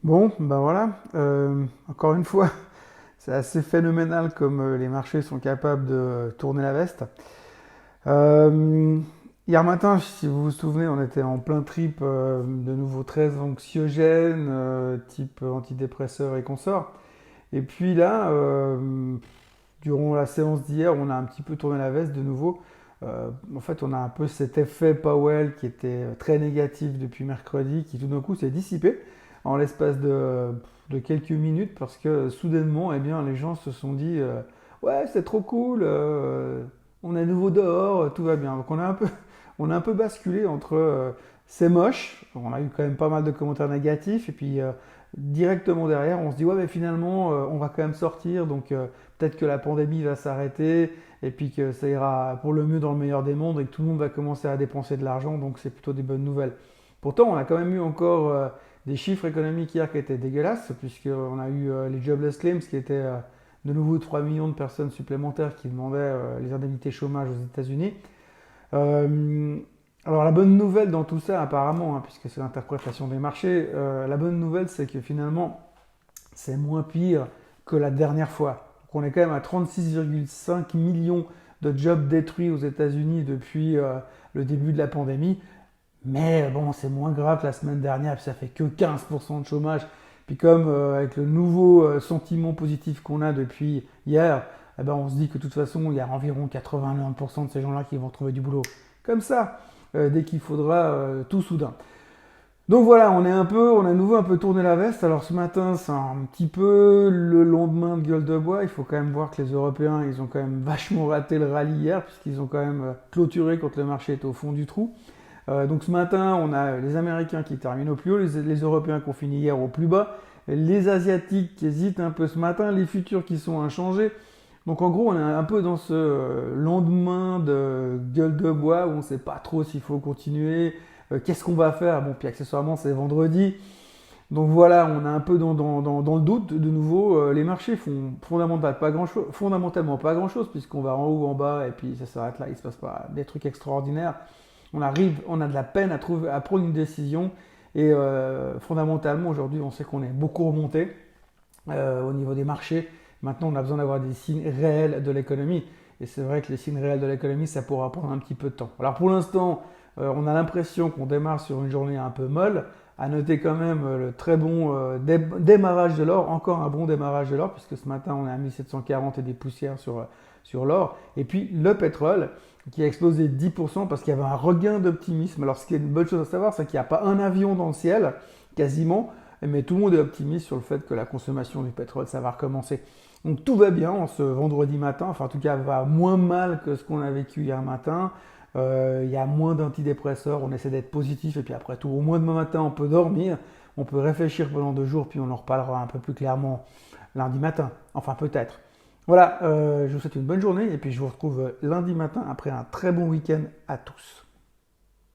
Bon, ben voilà, encore une fois, c'est assez phénoménal comme les marchés sont capables de tourner la veste. Euh, Hier matin, si vous vous souvenez, on était en plein trip de nouveau très anxiogène, type antidépresseur et consorts. Et puis là, durant la séance d'hier, on a un petit peu tourné la veste de nouveau. En fait, on a un peu cet effet Powell qui était très négatif depuis mercredi, qui tout d'un coup s'est dissipé en l'espace de quelques minutes parce que soudainement, eh bien, les gens se sont dit ouais, c'est trop cool, on est à nouveau dehors, tout va bien. Donc on a un peu basculé entre c'est moche, on a eu quand même pas mal de commentaires négatifs, et puis directement derrière, on se dit ouais, mais finalement, on va quand même sortir, donc peut-être que la pandémie va s'arrêter et puis que ça ira pour le mieux dans le meilleur des mondes et que tout le monde va commencer à dépenser de l'argent, donc c'est plutôt des bonnes nouvelles. Pourtant, on a quand même eu encore des chiffres économiques hier qui étaient dégueulasses, puisqu'on a eu les jobless claims qui étaient de nouveau 3 millions de personnes supplémentaires qui demandaient les indemnités chômage aux États-Unis. Euh, alors la bonne nouvelle dans tout ça, apparemment, hein, puisque c'est l'interprétation des marchés, la bonne nouvelle c'est que finalement c'est moins pire que la dernière fois. Donc on est quand même à 36,5 millions de jobs détruits aux États-Unis depuis le début de la pandémie. Mais bon, c'est moins grave que la semaine dernière, puis ça fait que 15% de chômage. Puis comme avec le nouveau sentiment positif qu'on a depuis hier, eh ben, on se dit que de toute façon, il y a environ 89% de ces gens-là qui vont trouver du boulot. Comme ça, dès qu'il faudra tout soudain. Donc voilà, on a à nouveau un peu tourné la veste. Alors ce matin, c'est un petit peu le lendemain de gueule de bois. Il faut quand même voir que les Européens, ils ont quand même vachement raté le rallye hier, puisqu'ils ont quand même clôturé quand le marché était au fond du trou. Donc ce matin, on a les Américains qui terminent au plus haut, les Européens qui ont fini hier au plus bas, les Asiatiques qui hésitent un peu ce matin, les futurs qui sont inchangés. Donc en gros, on est un peu dans ce lendemain de gueule de bois où on ne sait pas trop s'il faut continuer, qu'est-ce qu'on va faire. Bon, puis accessoirement, c'est vendredi. Donc voilà, on est un peu dans le doute de nouveau. Les marchés font fondamentalement pas grand-chose, puisqu'on va en haut, en bas, et puis ça s'arrête là, il ne se passe pas des trucs extraordinaires. On a de la peine à prendre une décision, et fondamentalement, aujourd'hui, on sait qu'on est beaucoup remonté au niveau des marchés. Maintenant, on a besoin d'avoir des signes réels de l'économie. Et c'est vrai que les signes réels de l'économie, ça pourra prendre un petit peu de temps. Alors pour l'instant, on a l'impression qu'on démarre sur une journée un peu molle. À noter quand même le très bon démarrage de l'or, encore un bon démarrage de l'or, puisque ce matin on est à 1740 et des poussières sur l'or. Et puis le pétrole qui a explosé de 10% parce qu'il y avait un regain d'optimisme. Alors ce qui est une bonne chose à savoir, c'est qu'il n'y a pas un avion dans le ciel, quasiment, mais tout le monde est optimiste sur le fait que la consommation du pétrole, ça va recommencer. Donc tout va bien en ce vendredi matin, enfin en tout cas va moins mal que ce qu'on a vécu hier matin. Il y a moins d'antidépresseurs, on essaie d'être positif, et puis après tout, au moins demain matin, on peut dormir, on peut réfléchir pendant 2 jours, puis on en reparlera un peu plus clairement lundi matin. Enfin peut-être. Voilà, je vous souhaite une bonne journée, et puis je vous retrouve lundi matin après un très bon week-end à tous.